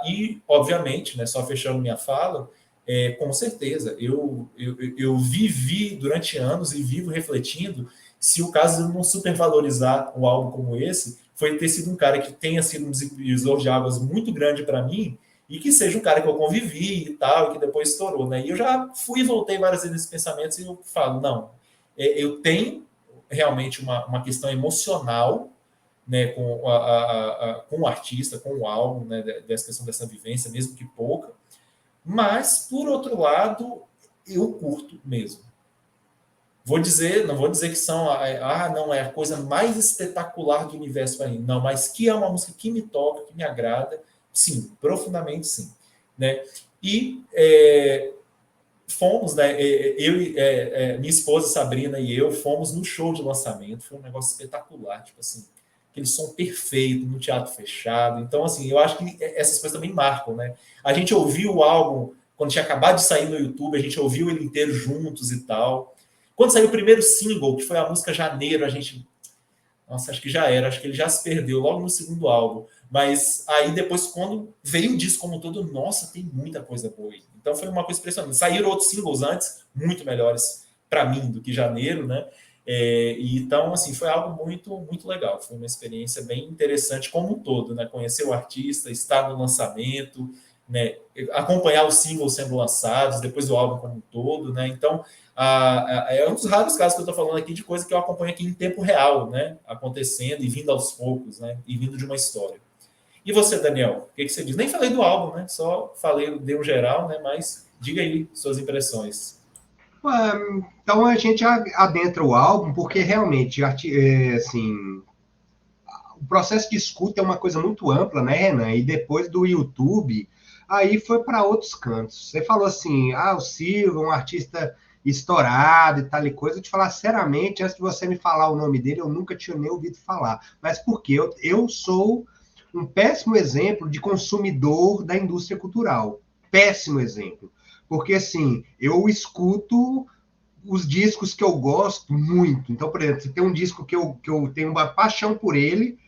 E, obviamente, né, só fechando minha fala, com certeza, eu vivi durante anos e vivo refletindo se o caso de não supervalorizar um álbum como esse foi ter sido um cara que tenha sido um divisor de águas muito grande para mim e que seja um cara que eu convivi e tal, e que depois estourou, né? E eu já fui e voltei várias vezes nesses pensamentos e eu falo, não, eu tenho realmente uma questão emocional, né, com o artista, com o álbum, né, dessa questão dessa vivência, mesmo que pouca, mas, por outro lado, eu curto mesmo. Não vou dizer que são, não, é a coisa mais espetacular do universo para mim, não, mas que é uma música que me toca, que me agrada, sim, profundamente sim, né? E fomos, né, minha esposa Sabrina e eu fomos no show de lançamento, foi um negócio espetacular, tipo assim, aquele som perfeito, no teatro fechado. Então, assim, eu acho que essas coisas também marcam, né? A gente ouviu o álbum quando tinha acabado de sair no YouTube, a gente ouviu ele inteiro juntos e tal. Quando saiu o primeiro single, que foi a música Janeiro, a gente... Nossa, acho que já era, acho que ele já se perdeu logo no segundo álbum. Mas aí depois, quando veio o disco como um todo, nossa, tem muita coisa boa aí. Então foi uma coisa impressionante. Saíram outros singles antes, muito melhores para mim do que Janeiro, né? E então, assim, foi algo muito, muito legal. Foi uma experiência bem interessante como um todo, né? Conhecer o artista, estar no lançamento, né? Acompanhar os singles sendo lançados, depois o álbum como um todo, né? Então, é um dos raros casos que eu estou falando aqui de coisa que eu acompanho aqui em tempo real, né? Acontecendo e vindo aos poucos, né? E vindo de uma história. E você, Daniel, o que você diz? Nem falei do álbum, né? Só falei, dei um geral, né? Mas diga aí suas impressões. Então a gente adentra o álbum porque realmente, assim, o processo de escuta é uma coisa muito ampla, né, Renan? E depois do YouTube, aí foi para outros cantos. Você falou assim, o Silva, um artista estourado e tal e coisa. Eu te falar, sinceramente, antes de você me falar o nome dele, eu nunca tinha nem ouvido falar. Mas por quê? Eu sou um péssimo exemplo de consumidor da indústria cultural. Péssimo exemplo. Porque, assim, eu escuto os discos que eu gosto muito. Então, por exemplo, se tem um disco que eu tenho uma paixão por ele,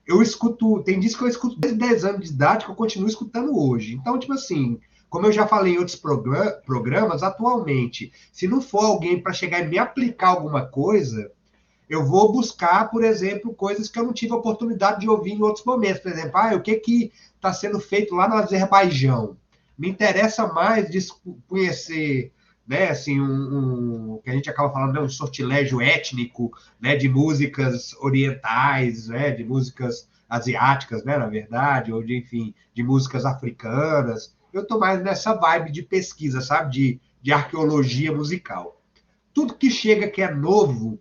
eu escuto, tem disco que eu escuto desde 10 anos de idade que eu continuo escutando hoje. Então, tipo assim, como eu já falei em outros programas, atualmente, se não for alguém para chegar e me aplicar alguma coisa, eu vou buscar, por exemplo, coisas que eu não tive a oportunidade de ouvir em outros momentos. Por exemplo, o que está sendo feito lá no Azerbaijão? Me interessa mais conhecer, né, assim, que a gente acaba falando, né, um sortilégio étnico, né, de músicas orientais, né, de músicas asiáticas, né, na verdade, ou de, enfim, de músicas africanas. Eu estou mais nessa vibe de pesquisa, sabe, de arqueologia musical. Tudo que chega que é novo,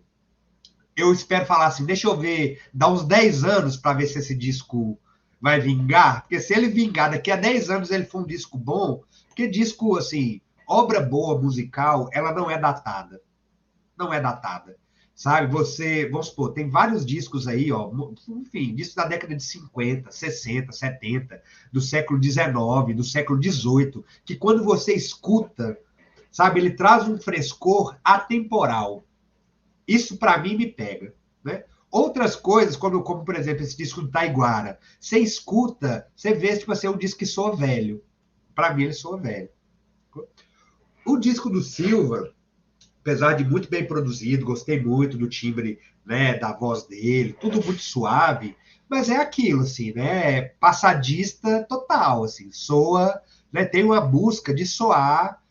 eu espero falar assim, deixa eu ver, dá uns 10 anos para ver se esse disco vai vingar, porque se ele vingar daqui a 10 anos ele for um disco bom, porque disco, assim, obra boa musical, ela não é datada. Não é datada. Sabe, vamos supor, tem vários discos aí, ó, enfim, discos da década de 50, 60, 70, do século 19, do século 18, que quando você escuta, sabe, ele traz um frescor atemporal. Isso, para mim, me pega. Né? Outras coisas, como, por exemplo, esse disco do Taiguara, você escuta, você vê, tipo assim, um disco que soa velho. Para mim, ele soa velho. O disco do Silva, apesar de muito bem produzido, gostei muito do timbre, né, da voz dele, tudo muito suave, mas é aquilo, assim, né, passadista total, assim, soa, né, tem uma busca de soar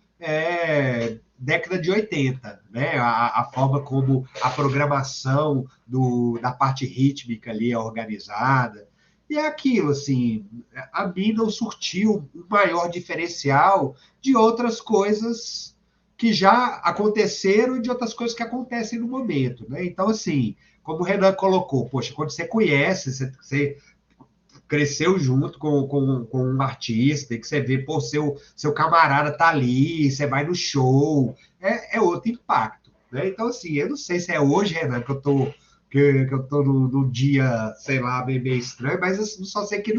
década de 80, né, a forma como a programação da parte rítmica ali é organizada, e é aquilo, assim, a mim não surtiu um maior diferencial de outras coisas que já aconteceram e de outras coisas que acontecem no momento, né? Então, assim, como o Renan colocou, poxa, quando você conhece, você cresceu junto com um artista e que você vê, pô, seu camarada tá ali, você vai no show, é outro impacto, né? Então, assim, eu não sei se é hoje, Renan, que eu tô no dia, sei lá, meio estranho, mas eu só sei que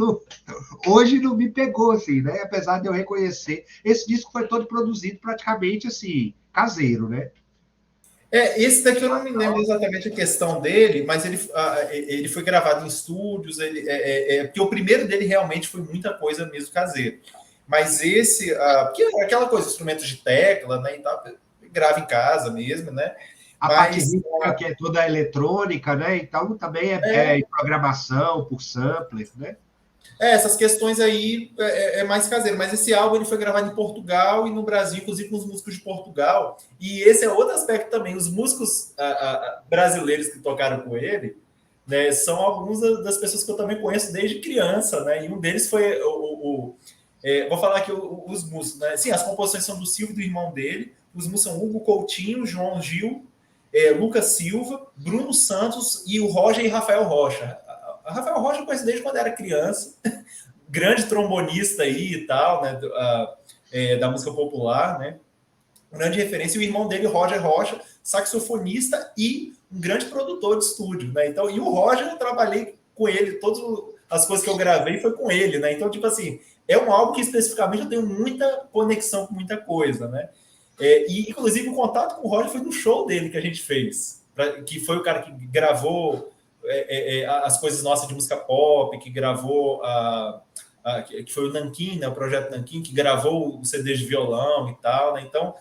hoje não me pegou, assim, né? Apesar de eu reconhecer, esse disco foi todo produzido praticamente, assim, caseiro, né? Esse daqui eu não me lembro exatamente a questão dele, mas ele foi gravado em estúdios, porque o primeiro dele realmente foi muita coisa mesmo caseira. Mas esse, porque aquela coisa, instrumentos de tecla, né, e tal, grava em casa mesmo, né? A parte Mas rítmica, que é toda eletrônica, né? Então, também é programação por sampler, né? essas questões aí é mais caseiro. Mas esse álbum ele foi gravado em Portugal e no Brasil, inclusive com os músicos de Portugal. E esse é outro aspecto também. Os músicos brasileiros que tocaram com ele, né, são alguns das pessoas que eu também conheço desde criança, né? E um deles foi vou falar aqui os músicos, né? Sim, as composições são do Silvio e do irmão dele. Os músicos são Hugo Coutinho, João Gil, Lucas Silva, Bruno Santos e o Roger e Rafael Rocha. A Rafael Rocha eu conheço desde quando era criança, grande trombonista aí e tal, né, da música popular, né, grande referência, e o irmão dele, Roger Rocha, saxofonista e um grande produtor de estúdio, né, então, e o Roger, eu trabalhei com ele, todas as coisas que eu gravei foi com ele, né, então, tipo assim, é um álbum que especificamente eu tenho muita conexão com muita coisa, né, e inclusive o contato com o Roger foi no show dele que a gente fez, que foi o cara que gravou as coisas nossas de música pop, que gravou que foi o Nankin, né, o projeto Nankin, que gravou o CD de violão e tal, né? Então,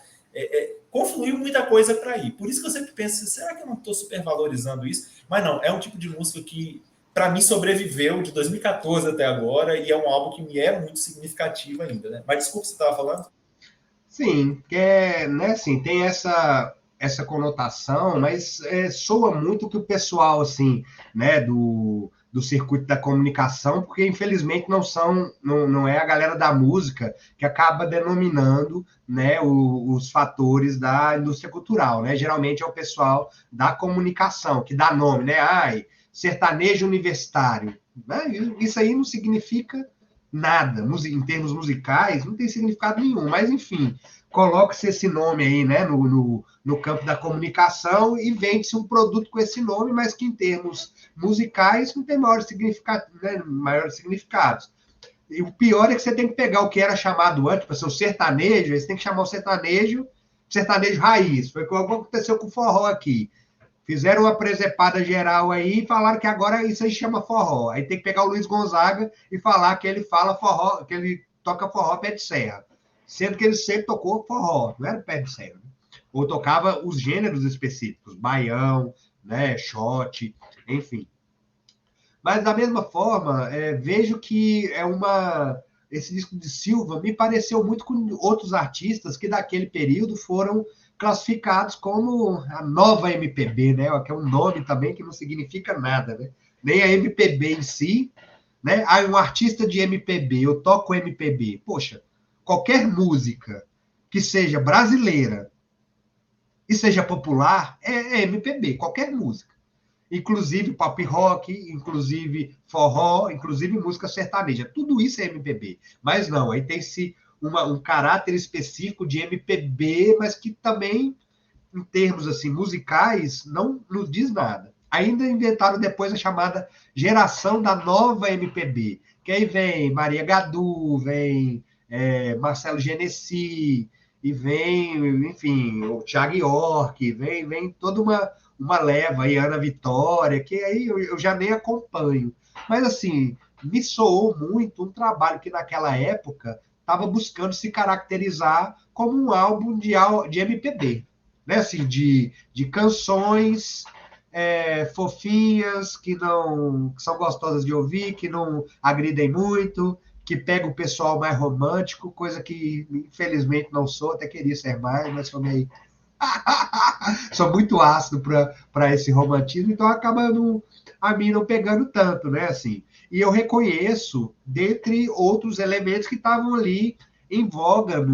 confluiu muita coisa para ir. Por isso que eu sempre penso, será que eu não estou supervalorizando isso? Mas não, é um tipo de música que, para mim, sobreviveu de 2014 até agora, e é um álbum que me é muito significativo ainda, né? Mas desculpa, você estava falando? Sim, porque né, assim, tem essa conotação, mas soa muito que o pessoal assim, né, do circuito da comunicação, porque infelizmente não é a galera da música que acaba denominando, né, os fatores da indústria cultural, né? Geralmente é o pessoal da comunicação que dá nome, né? Ai, sertanejo universitário, né? Isso aí não significa nada, em termos musicais, não tem significado nenhum, mas enfim, coloca-se esse nome aí, né, no campo da comunicação e vende-se um produto com esse nome, mas que em termos musicais não tem maior significado, né, maiores significados. E o pior é que você tem que pegar o que era chamado antes, para ser o sertanejo, você tem que chamar o sertanejo raiz. Foi o que aconteceu com o forró aqui. Fizeram uma presepada geral aí e falaram que agora isso aí chama forró. Aí tem que pegar o Luiz Gonzaga e falar que ele fala forró, que ele toca forró pé de serra. Sendo que ele sempre tocou forró, não era pé de serra. Né? Ou tocava os gêneros específicos, baião, né, shot, enfim. Mas da mesma forma, vejo que esse disco de Silva me pareceu muito com outros artistas que daquele período foram classificados como a nova MPB, né? Que é um nome também que não significa nada, né? Nem a MPB em si, né? Ah, um artista de MPB, eu toco MPB. Poxa, qualquer música que seja brasileira e seja popular é MPB, qualquer música. Inclusive pop rock, inclusive forró, inclusive música sertaneja. Tudo isso é MPB. Mas não, aí tem-se um caráter específico de MPB, mas que também, em termos assim musicais, não nos diz nada. Ainda inventaram depois a chamada geração da nova MPB, que aí vem Maria Gadu, vem Marcelo Genesi, e vem, enfim, o Thiago York, vem toda uma leva aí, Ana Vitória, que aí eu já nem acompanho. Mas, assim, me soou muito um trabalho que naquela época estava buscando se caracterizar como um álbum de MPB, né? Assim, de canções fofinhas, que são gostosas de ouvir, que não agridem muito, que pega o pessoal mais romântico, coisa que infelizmente não sou, até queria ser mais, mas sou meio sou muito ácido para esse romantismo, então acaba a mim não pegando tanto, né? Assim, e eu reconheço, dentre outros elementos que estavam ali em voga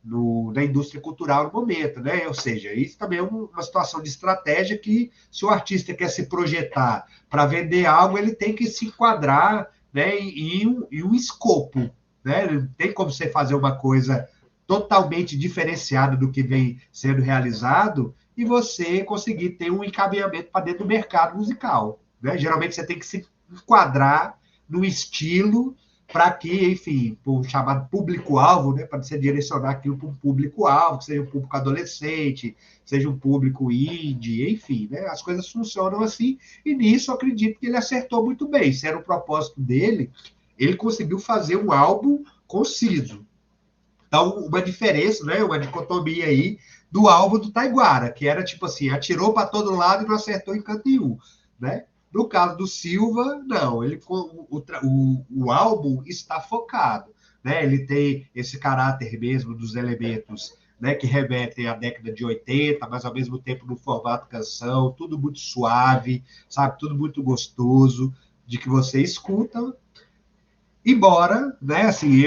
na indústria cultural no momento, né? Ou seja, isso também é uma situação de estratégia que, se o artista quer se projetar para vender algo, ele tem que se enquadrar, né, em um escopo, né? Não tem como você fazer uma coisa totalmente diferenciado do que vem sendo realizado e você conseguir ter um encaminhamento para dentro do mercado musical. Né? Geralmente você tem que se enquadrar no estilo para que, enfim, o chamado público-alvo, né, para você direcionar aquilo para um público-alvo, que seja um público adolescente, seja um público indie, enfim, né, as coisas funcionam assim, e nisso eu acredito que ele acertou muito bem. Se era o propósito dele, ele conseguiu fazer um álbum conciso. Então, uma diferença, né, uma dicotomia aí do álbum do Taiguara, que era tipo assim, atirou para todo lado e não acertou em canto nenhum, né? No caso do Silva, não, o álbum está focado, né? Ele tem esse caráter mesmo dos elementos, né, que remetem à década de 80, mas ao mesmo tempo no formato canção, tudo muito suave, sabe? Tudo muito gostoso de que você escuta. Embora, né, assim,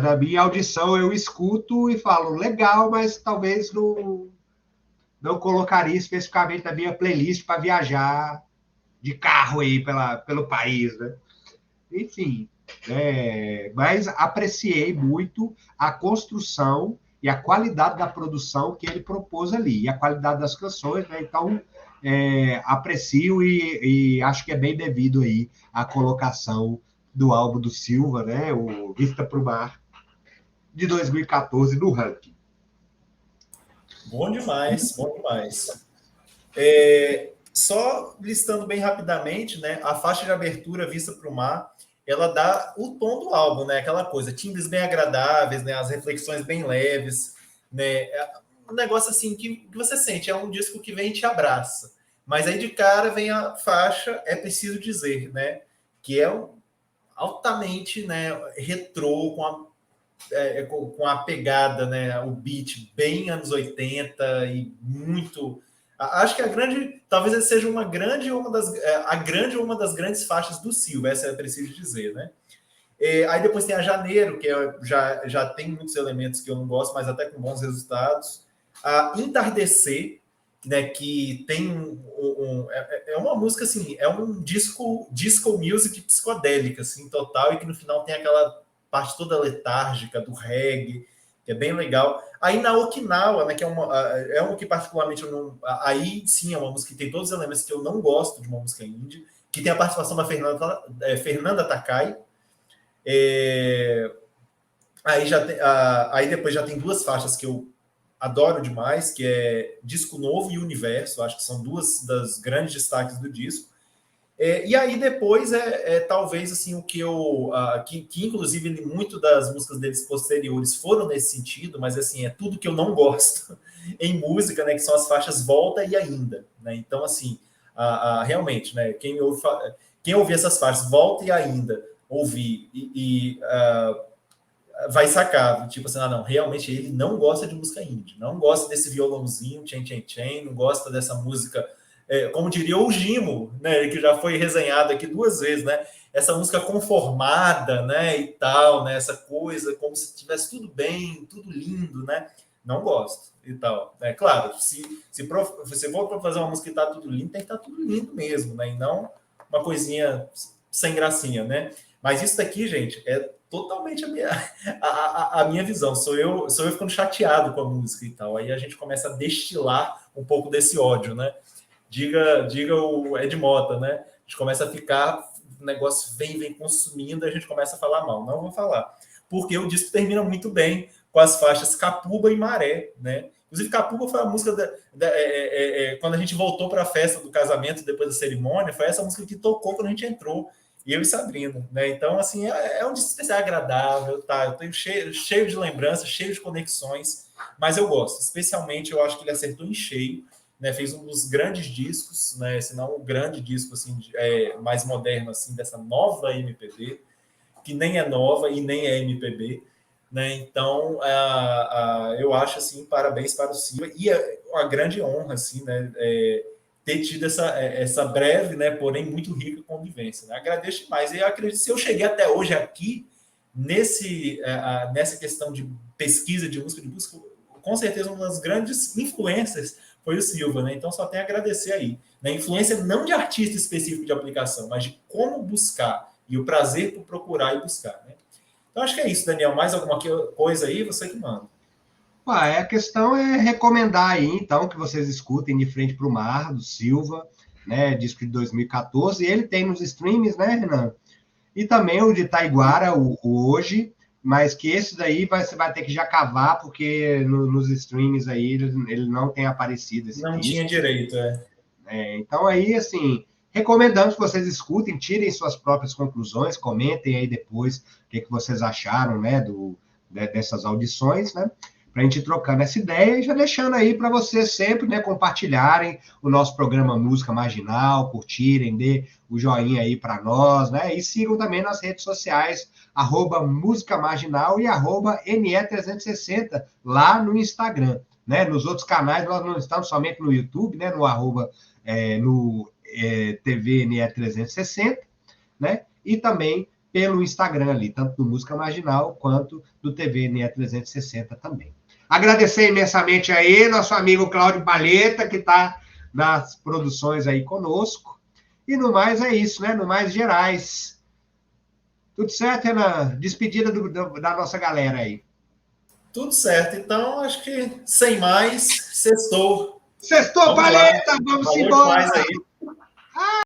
na minha audição eu escuto e falo legal, mas talvez não colocaria especificamente na minha playlist para viajar de carro aí pelo país, né? Enfim, mas apreciei muito a construção e a qualidade da produção que ele propôs ali, e a qualidade das canções, né? Então, aprecio e acho que é bem devido aí a colocação do álbum do Silva, né? O Vista para o Mar, de 2014, no ranking. Bom demais, bom demais. Só listando bem rapidamente, né? A faixa de abertura Vista para o Mar, ela dá o tom do álbum, né? Aquela coisa, timbres bem agradáveis, né? As reflexões bem leves, né? um negócio assim que você sente, é um disco que vem e te abraça. Mas aí de cara vem a faixa, é preciso dizer, né? Que é altamente, né, retrô, com a pegada, né, o beat bem anos 80 e muito. Acho que talvez ele seja a grande ou uma das grandes faixas do Silva, essa é preciso dizer, né? Aí depois tem a Janeiro, que já tem muitos elementos que eu não gosto, mas até com bons resultados. A Entardecer, né, que tem é uma música assim, é um disco music psicodélica, assim, total, e que no final tem aquela parte toda letárgica do reggae, que é bem legal. Aí na Okinawa, né, que é uma que particularmente eu não. Aí sim é uma música que tem todos os elementos que eu não gosto de uma música indie, que tem a participação da Fernanda Takai. Aí depois já tem duas faixas que eu adoro demais, que é Disco Novo e Universo, acho que são duas das grandes destaques do disco. E aí depois talvez assim o que que inclusive muito das músicas deles posteriores foram nesse sentido, mas assim é tudo que eu não gosto em música, né, que são as faixas Volta e Ainda, né? Então assim, realmente, né, quem ouvir essas faixas Volta e Ainda, ouvir vai sacar, tipo assim, não, realmente ele não gosta de música indie, não gosta desse violãozinho, tchen, tchen, tchen, não gosta dessa música, como diria o Gimo, né, que já foi resenhado aqui 2 vezes, né, essa música conformada, né, e tal, né, essa coisa, como se tivesse tudo bem, tudo lindo, né, não gosto e tal. Claro, se for para fazer uma música que tá tudo lindo, tem que estar tudo lindo mesmo, né, e não uma coisinha sem gracinha, né. Mas isso daqui, gente, é totalmente a minha visão. Sou eu ficando chateado com a música e tal. Aí a gente começa a destilar um pouco desse ódio, né? Diga o Ed Mota, né? A gente começa a ficar, o negócio vem consumindo, a gente começa a falar mal. Não vou falar. Porque o disco termina muito bem com as faixas Capuba e Maré, né? Inclusive, Capuba foi a música quando a gente voltou para a festa do casamento, depois da cerimônia, foi essa música que tocou quando a gente entrou. E eu e Sabrina, né? Então, assim, é um disco especial agradável, tá? Eu tenho cheio de lembranças, cheio de conexões, mas eu gosto. Especialmente, eu acho que ele acertou em cheio, né? Fez um dos grandes discos, né? Se não o grande disco, assim, mais moderno, assim, dessa nova MPB, que nem é nova e nem é MPB, né? Então, eu acho, assim, parabéns para o Silva. E é uma grande honra, assim, né? Ter tido essa breve, né, porém muito rica convivência. Né? Agradeço demais. E eu acredito que se eu cheguei até hoje aqui, nessa questão de pesquisa de música, com certeza uma das grandes influências foi o Silva. Né? Então, só tenho a agradecer aí. Né? Influência não de artista específico de aplicação, mas de como buscar e o prazer por procurar e buscar. Né? Então, acho que é isso, Daniel. Mais alguma coisa aí? Você que manda. A questão é recomendar aí, então, que vocês escutem De Frente para o Mar, do Silva, né, disco de 2014, e ele tem nos streams, né, Renan? E também o de Taiguara, o Hoje, mas que esse daí você vai ter que já cavar, porque nos streams aí ele não tem aparecido esse Não disco. tinha direito, Então aí, assim, recomendamos que vocês escutem, tirem suas próprias conclusões, comentem aí depois o que vocês acharam, né, dessas audições, né? Para a gente ir trocando essa ideia e já deixando aí para vocês sempre, né, compartilharem o nosso programa Música Marginal, curtirem, dê o joinha aí para nós, né, e sigam também nas redes sociais, @Música Marginal e @NE360, lá no Instagram, né, nos outros canais nós não estamos somente no YouTube, né, no TV NE360, né, e também pelo Instagram ali, tanto do Música Marginal quanto do TV NE360 também. Agradecer imensamente aí nosso amigo Cláudio Palheta, que está nas produções aí conosco. E no mais é isso, né? No mais gerais. Tudo certo, Renan? Despedida da nossa galera aí. Tudo certo. Então, acho que sem mais, sextou. Sextou, Palheta! Vamos embora!